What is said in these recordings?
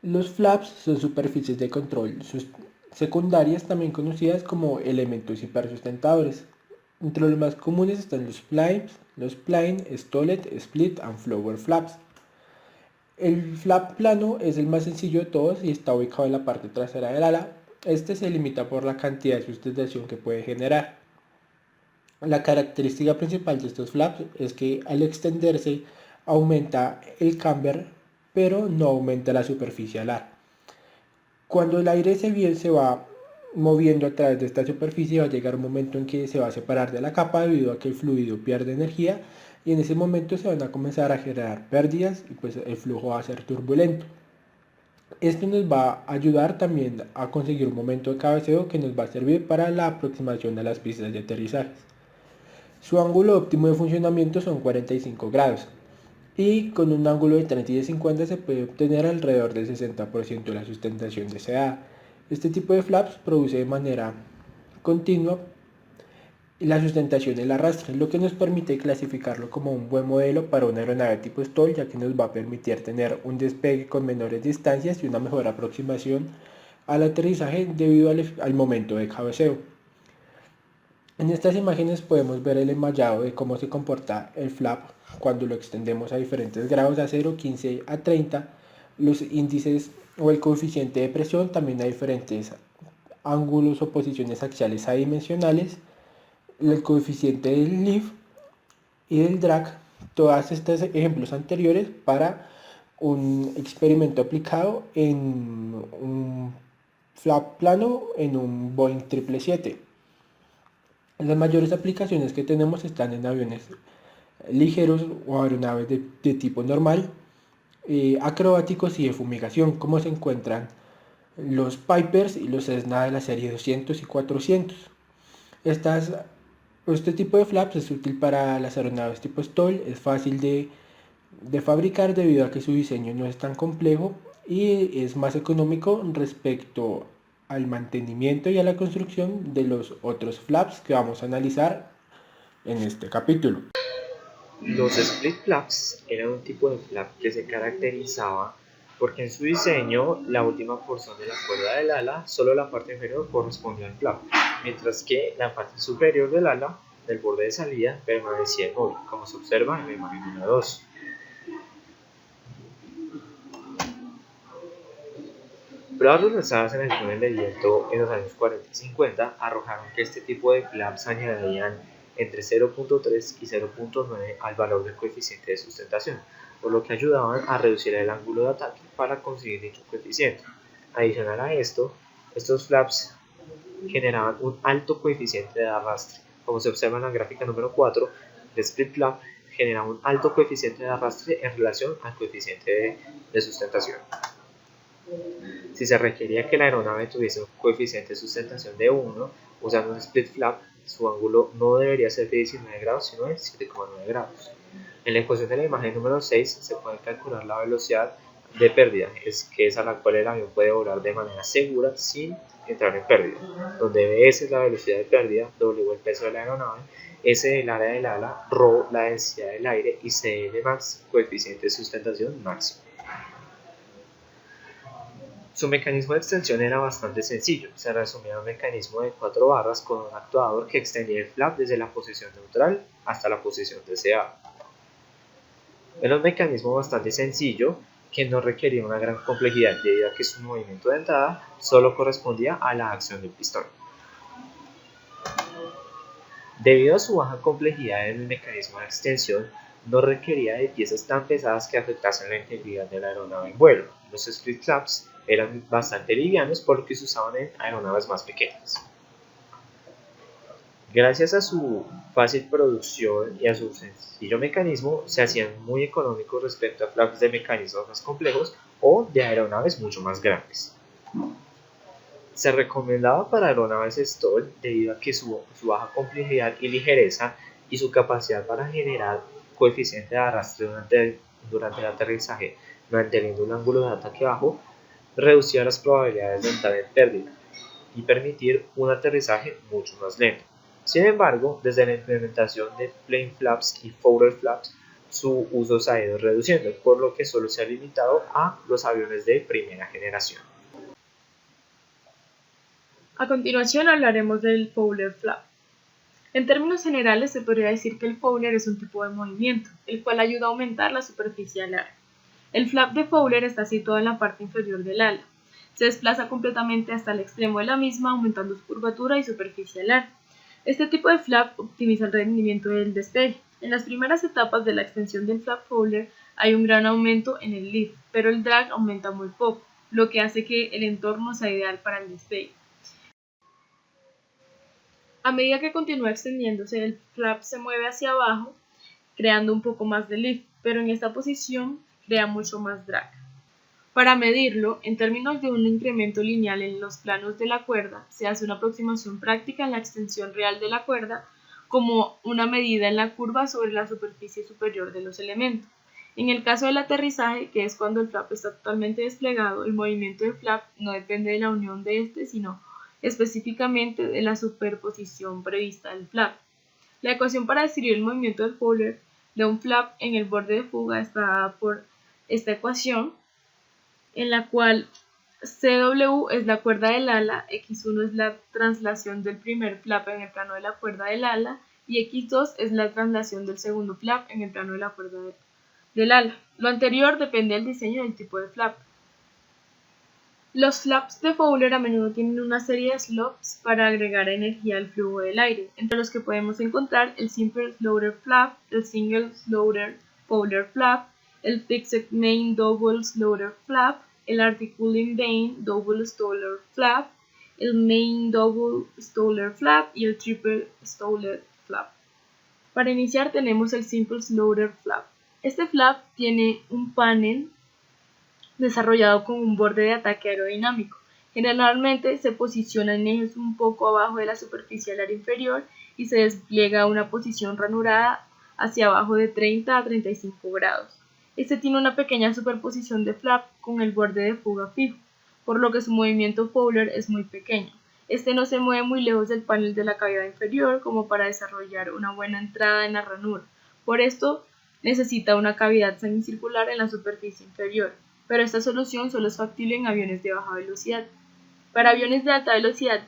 Los flaps son superficies de control secundarias, también conocidas como elementos hipersustentadores. Entre los más comunes están los plane, stoled, split and flower flaps. El flap plano es el más sencillo de todos y está ubicado en la parte trasera del ala. Este se limita por la cantidad de sustentación que puede generar. La característica principal de estos flaps es que al extenderse aumenta el camber, pero no aumenta la superficie alar. Cuando el aire se va moviendo a través de esta superficie, va a llegar un momento en que se va a separar de la capa debido a que el fluido pierde energía, y en ese momento se van a comenzar a generar pérdidas y pues el flujo va a ser turbulento. Esto nos va a ayudar también a conseguir un momento de cabeceo que nos va a servir para la aproximación a las pistas de aterrizaje. Su ángulo óptimo de funcionamiento son 45 grados y con un ángulo de 30 y de 50 se puede obtener alrededor del 60% de la sustentación deseada. Este tipo de flaps produce de manera continua la sustentación del arrastre, lo que nos permite clasificarlo como un buen modelo para una aeronave tipo STOL, ya que nos va a permitir tener un despegue con menores distancias y una mejor aproximación al aterrizaje debido al momento de cabeceo. En estas imágenes podemos ver el enmallado de cómo se comporta el flap cuando lo extendemos a diferentes grados, a 0, 15 a 30, los índices o el coeficiente de presión, también a diferentes ángulos o posiciones axiales adimensionales, el coeficiente del lift y del drag, todos estos ejemplos anteriores para un experimento aplicado en un flap plano en un Boeing 777. Las mayores aplicaciones que tenemos están en aviones ligeros o aeronaves de tipo normal, acrobáticos y de fumigación, como se encuentran los Pipers y los Cessna de la serie 200 y 400. Este tipo de flaps es útil para las aeronaves tipo STOL, es fácil de fabricar debido a que su diseño no es tan complejo y es más económico respecto al mantenimiento y a la construcción de los otros flaps que vamos a analizar en este capítulo. Los split flaps eran un tipo de flap que se caracterizaba porque en su diseño la última porción de la cuerda del ala, solo la parte inferior correspondía al flap, mientras que la parte superior del ala, del borde de salida, permanecía inmóvil, como se observa en la imagen número 2. Pruebas realizadas en el túnel de viento en los años 40 y 50 arrojaron que este tipo de flaps añadían entre 0.3 y 0.9 al valor del coeficiente de sustentación, por lo que ayudaban a reducir el ángulo de ataque para conseguir dicho coeficiente. Adicional a esto, estos flaps generaban un alto coeficiente de arrastre. Como se observa en la gráfica número 4, el split flap genera un alto coeficiente de arrastre en relación al coeficiente de sustentación. Si se requería que la aeronave tuviese un coeficiente de sustentación de 1, usando un split flap, su ángulo no debería ser de 19 grados, sino de 7,9 grados. En la ecuación de la imagen número 6 se puede calcular la velocidad de pérdida, que es a la cual el avión puede volar de manera segura sin entrar en pérdida, donde B es la velocidad de pérdida, W el peso de la aeronave, S el área del ala, ρ la densidad del aire y CL max coeficiente de sustentación máximo. Su mecanismo de extensión era bastante sencillo, se resumía en un mecanismo de 4 barras con un actuador que extendía el flap desde la posición neutral hasta la posición deseada. Era un mecanismo bastante sencillo que no requería una gran complejidad debido a que su movimiento de entrada solo correspondía a la acción del pistón. Debido a su baja complejidad en el mecanismo de extensión, no requería de piezas tan pesadas que afectasen la integridad de la aeronave en vuelo. Los split flaps eran bastante livianos por lo que se usaban en aeronaves más pequeñas. Gracias a su fácil producción y a su sencillo mecanismo, se hacían muy económicos respecto a flaps de mecanismos más complejos o de aeronaves mucho más grandes. Se recomendaba para aeronaves STOL debido a que su baja complejidad y ligereza y su capacidad para generar coeficiente de arrastre durante el aterrizaje, manteniendo un ángulo de ataque bajo, reducía las probabilidades de entrar en pérdida y permitir un aterrizaje mucho más lento. Sin embargo, desde la implementación de plane flaps y flower flaps, su uso se ha ido reduciendo, por lo que solo se ha limitado a los aviones de primera generación. A continuación hablaremos del Fowler Flap. En términos generales se podría decir que el Fowler es un tipo de movimiento, el cual ayuda a aumentar la superficie alar. El flap de Fowler está situado en la parte inferior del ala. Se desplaza completamente hasta el extremo de la misma, aumentando su curvatura y superficie alar. Este tipo de flap optimiza el rendimiento del despegue. En las primeras etapas de la extensión del flap Fowler hay un gran aumento en el lift, pero el drag aumenta muy poco, lo que hace que el entorno sea ideal para el despegue. A medida que continúa extendiéndose, el flap se mueve hacia abajo, creando un poco más de lift, pero en esta posición crea mucho más drag. Para medirlo, en términos de un incremento lineal en los planos de la cuerda, se hace una aproximación práctica en la extensión real de la cuerda como una medida en la curva sobre la superficie superior de los elementos. En el caso del aterrizaje, que es cuando el flap está totalmente desplegado, el movimiento del flap no depende de la unión de este, sino específicamente de la superposición prevista del flap. La ecuación para describir el movimiento del Fowler de un flap en el borde de fuga está dada por esta ecuación, en la cual CW es la cuerda del ala, X1 es la traslación del primer flap en el plano de la cuerda del ala y X2 es la traslación del segundo flap en el plano de la cuerda del ala. Lo anterior depende del diseño del tipo de flap. Los flaps de Fowler a menudo tienen una serie de slopes para agregar energía al flujo del aire, entre los que podemos encontrar el Simple Slaughter Flap, el Single Slaughter Fowler Flap, el Fixed Main Double Slaughter Flap, el Articulating Vane Double Slaughter Flap, el Main Double Slaughter Flap y el Triple Slaughter Flap. Para iniciar tenemos el Simple Slaughter Flap. Este flap tiene un panel desarrollado con un borde de ataque aerodinámico. Generalmente se posiciona en ejes un poco abajo de la superficie alar inferior y se despliega a una posición ranurada hacia abajo de 30 a 35 grados. Este tiene una pequeña superposición de flap con el borde de fuga fijo, por lo que su movimiento Fowler es muy pequeño. Este no se mueve muy lejos del panel de la cavidad inferior como para desarrollar una buena entrada en la ranura. Por esto necesita una cavidad semicircular en la superficie inferior, pero esta solución solo es factible en aviones de baja velocidad. Para aviones de alta velocidad,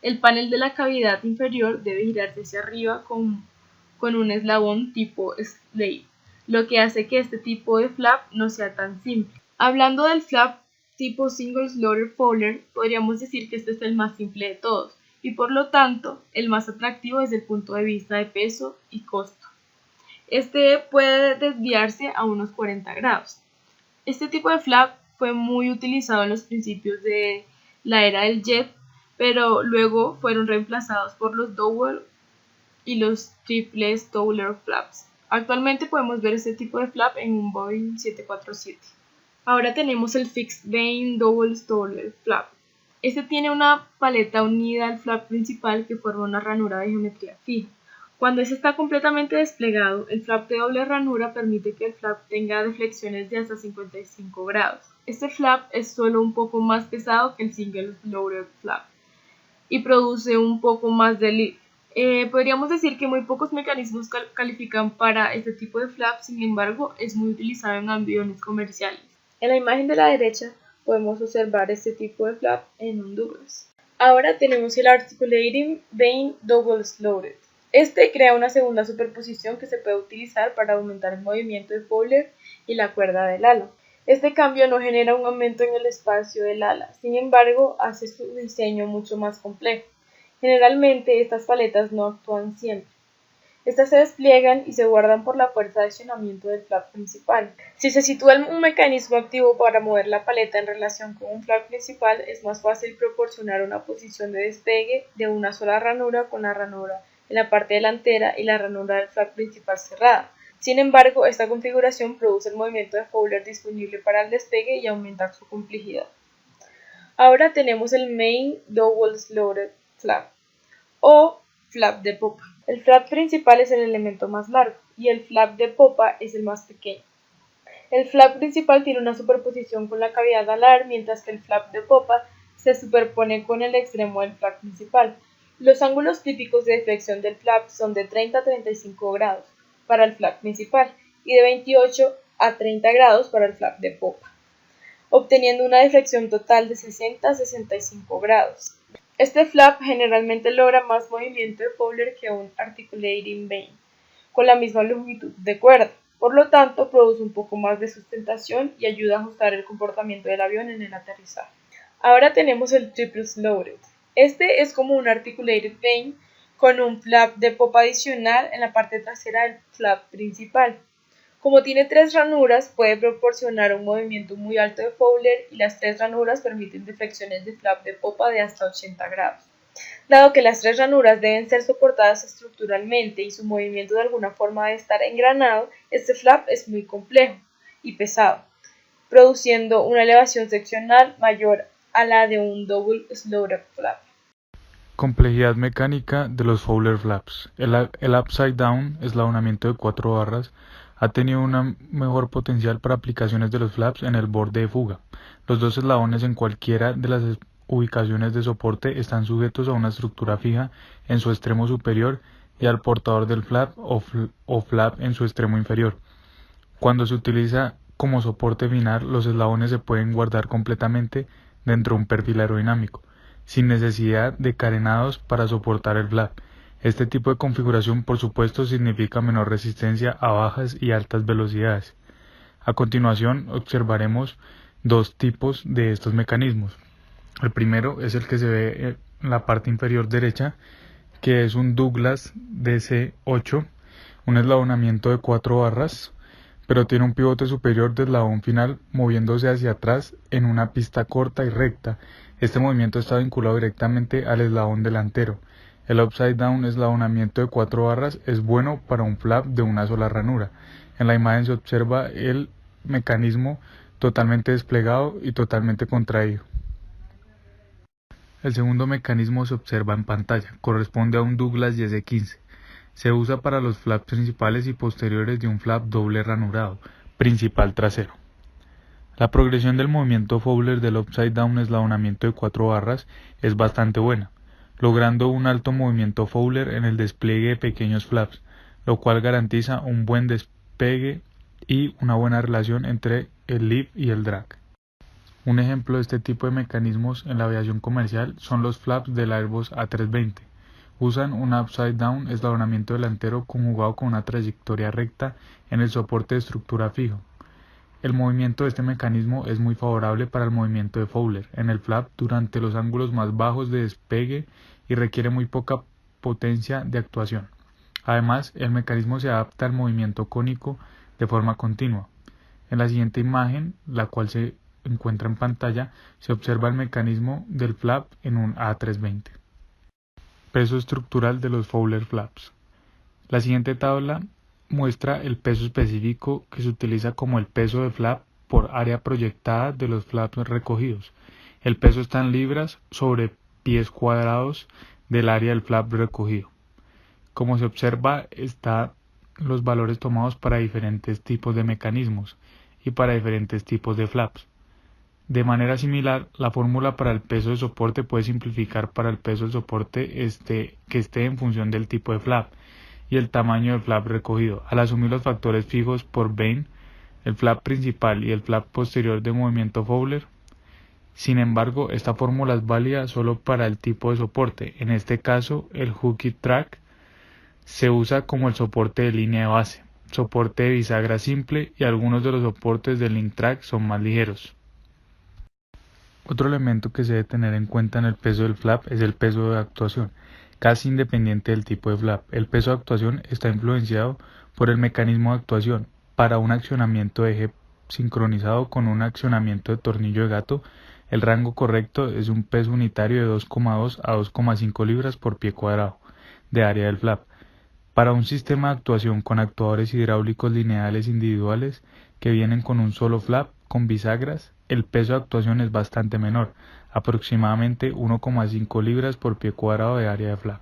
el panel de la cavidad inferior debe girarse hacia arriba con un eslabón tipo slave, lo que hace que este tipo de flap no sea tan simple. Hablando del flap tipo Single Slaughter Fowler, podríamos decir que este es el más simple de todos, y por lo tanto el más atractivo desde el punto de vista de peso y costo. Este puede desviarse a unos 40 grados. Este tipo de flap fue muy utilizado en los principios de la era del jet, pero luego fueron reemplazados por los double y los triple Slaughter flaps. Actualmente podemos ver este tipo de flap en un Boeing 747. Ahora tenemos el Fixed Vane Double Slaughter Flap. Este tiene una paleta unida al flap principal que forma una ranura de geometría fija. Cuando este está completamente desplegado, el flap de doble ranura permite que el flap tenga deflexiones de hasta 55 grados. Este flap es solo un poco más pesado que el Single Slaughter Flap y produce un poco más de lift. Podríamos decir que muy pocos mecanismos califican para este tipo de flap, sin embargo, es muy utilizado en aviones comerciales. En la imagen de la derecha podemos observar este tipo de flap en un Douglas. Ahora tenemos el Articulating Vane Double Slaughter. Este crea una segunda superposición que se puede utilizar para aumentar el movimiento de Fowler y la cuerda del ala. Este cambio no genera un aumento en el espacio del ala, sin embargo, hace su diseño mucho más complejo. Generalmente, estas paletas no actúan siempre. Estas se despliegan y se guardan por la fuerza de accionamiento del flap principal. Si se sitúa un mecanismo activo para mover la paleta en relación con un flap principal, es más fácil proporcionar una posición de despegue de una sola ranura con la ranura en la parte delantera y la ranura del flap principal cerrada. Sin embargo, esta configuración produce el movimiento de Fowler disponible para el despegue y aumenta su complejidad. Ahora tenemos el Main Double Slaughter Flap o flap de popa. El flap principal es el elemento más largo y el flap de popa es el más pequeño. El flap principal tiene una superposición con la cavidad alar, mientras que el flap de popa se superpone con el extremo del flap principal. Los ángulos típicos de deflexión del flap son de 30 a 35 grados para el flap principal y de 28 a 30 grados para el flap de popa, obteniendo una deflexión total de 60 a 65 grados. Este flap generalmente logra más movimiento de Fowler que un articulating vane, con la misma longitud de cuerda. Por lo tanto, produce un poco más de sustentación y ayuda a ajustar el comportamiento del avión en el aterrizaje. Ahora tenemos el triple loaded. Este es como un articulated vane con un flap de popa adicional en la parte trasera del flap principal. Como tiene 3 ranuras, puede proporcionar un movimiento muy alto de Fowler y las 3 ranuras permiten deflexiones de flap de popa de hasta 80 grados. Dado que las 3 ranuras deben ser soportadas estructuralmente y su movimiento de alguna forma debe estar engranado, este flap es muy complejo y pesado, produciendo una elevación seccional mayor a la de un double slotted flap. Complejidad mecánica de los Fowler flaps. El upside down, eslabonamiento de 4 barras, ha tenido un mejor potencial para aplicaciones de los flaps en el borde de fuga. Los dos eslabones en cualquiera de las ubicaciones de soporte están sujetos a una estructura fija en su extremo superior y al portador del flap o flap en su extremo inferior. Cuando se utiliza como soporte final, los eslabones se pueden guardar completamente dentro de un perfil aerodinámico, sin necesidad de carenados para soportar el flap. Este tipo de configuración, por supuesto, significa menor resistencia a bajas y altas velocidades. A continuación, observaremos dos tipos de estos mecanismos. El primero es el que se ve en la parte inferior derecha, que es un Douglas DC-8, un eslabonamiento de 4 barras, pero tiene un pivote superior de eslabón final moviéndose hacia atrás en una pista corta y recta. Este movimiento está vinculado directamente al eslabón delantero. El upside down eslabonamiento de 4 barras es bueno para un flap de una sola ranura. En la imagen se observa el mecanismo totalmente desplegado y totalmente contraído. El segundo mecanismo se observa en pantalla, corresponde a un Douglas DC-15. Se usa para los flaps principales y posteriores de un flap doble ranurado, principal trasero. La progresión del movimiento Fowler del upside down eslabonamiento de 4 barras es bastante buena, logrando un alto movimiento Fowler en el despliegue de pequeños flaps, lo cual garantiza un buen despegue y una buena relación entre el lift y el drag. Un ejemplo de este tipo de mecanismos en la aviación comercial son los flaps del Airbus A320. Usan un upside down eslabonamiento delantero conjugado con una trayectoria recta en el soporte de estructura fijo. El movimiento de este mecanismo es muy favorable para el movimiento de Fowler en el flap durante los ángulos más bajos de despegue y requiere muy poca potencia de actuación. Además, el mecanismo se adapta al movimiento cónico de forma continua. En la siguiente imagen, la cual se encuentra en pantalla, se observa el mecanismo del flap en un A320. Peso estructural de los Fowler flaps. La siguiente tabla muestra el peso específico que se utiliza como el peso de flap por área proyectada de los flaps recogidos. El peso está en libras sobre pies cuadrados del área del flap recogido. Como se observa, están los valores tomados para diferentes tipos de mecanismos y para diferentes tipos de flaps. De manera similar, la fórmula para el peso de soporte puede simplificar para el peso del soporte que esté en función del tipo de flap y el tamaño del flap recogido. Al asumir los factores fijos por vane, el flap principal y el flap posterior de movimiento Fowler. Sin embargo, esta fórmula es válida solo para el tipo de soporte. En este caso, el Hooky Track se usa como el soporte de línea de base, soporte de bisagra simple y algunos de los soportes del Link Track son más ligeros. Otro elemento que se debe tener en cuenta en el peso del flap es el peso de actuación, casi independiente del tipo de flap. El peso de actuación está influenciado por el mecanismo de actuación. Para un accionamiento de eje sincronizado con un accionamiento de tornillo de gato, el rango correcto es un peso unitario de 2,2 a 2,5 libras por pie cuadrado de área del flap. Para un sistema de actuación con actuadores hidráulicos lineales individuales que vienen con un solo flap con bisagras, el peso de actuación es bastante menor, aproximadamente 1,5 libras por pie cuadrado de área de flap.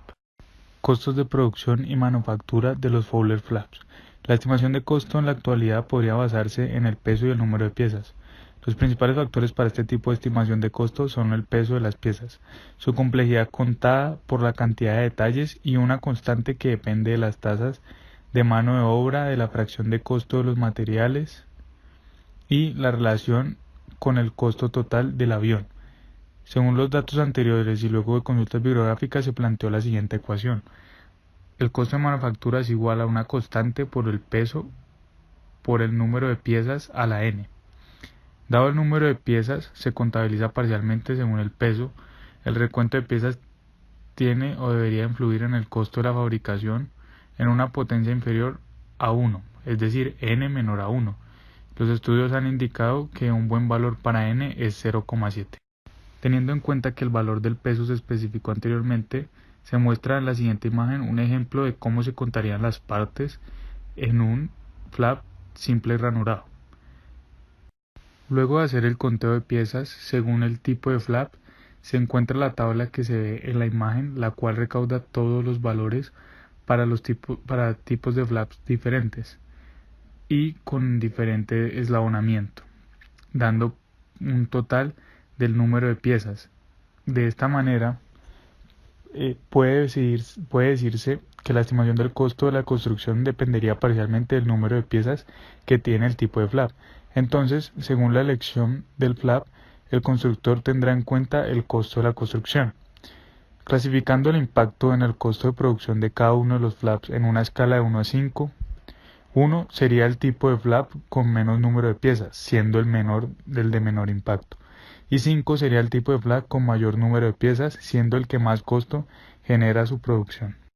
Costos de producción y manufactura de los Fowler flaps. La estimación de costo en la actualidad podría basarse en el peso y el número de piezas. Los principales factores para este tipo de estimación de costo son el peso de las piezas, su complejidad contada por la cantidad de detalles y una constante que depende de las tasas de mano de obra, de la fracción de costo de los materiales y la relación con el costo total del avión. Según los datos anteriores y luego de consultas bibliográficas se planteó la siguiente ecuación. El costo de manufactura es igual a una constante por el peso por el número de piezas a la n. Dado el número de piezas, se contabiliza parcialmente según el peso. El recuento de piezas tiene o debería influir en el costo de la fabricación en una potencia inferior a 1, es decir, n menor a 1. Los estudios han indicado que un buen valor para n es 0,7. Teniendo en cuenta que el valor del peso se especificó anteriormente, se muestra en la siguiente imagen un ejemplo de cómo se contarían las partes en un flap simple ranurado. Luego de hacer el conteo de piezas según el tipo de flap, se encuentra la tabla que se ve en la imagen, la cual recauda todos los valores para tipos de flaps diferentes y con diferente eslabonamiento, dando un total del número de piezas. De esta manera, puede decirse que la estimación del costo de la construcción dependería parcialmente del número de piezas que tiene el tipo de flap. Entonces, según la elección del flap, el constructor tendrá en cuenta el costo de la construcción. Clasificando el impacto en el costo de producción de cada uno de los flaps en una escala de 1 a 5, 1 sería el tipo de flap con menos número de piezas, siendo el menor del de menor impacto. Y 5 sería el tipo de flap con mayor número de piezas, siendo el que más costo genera su producción.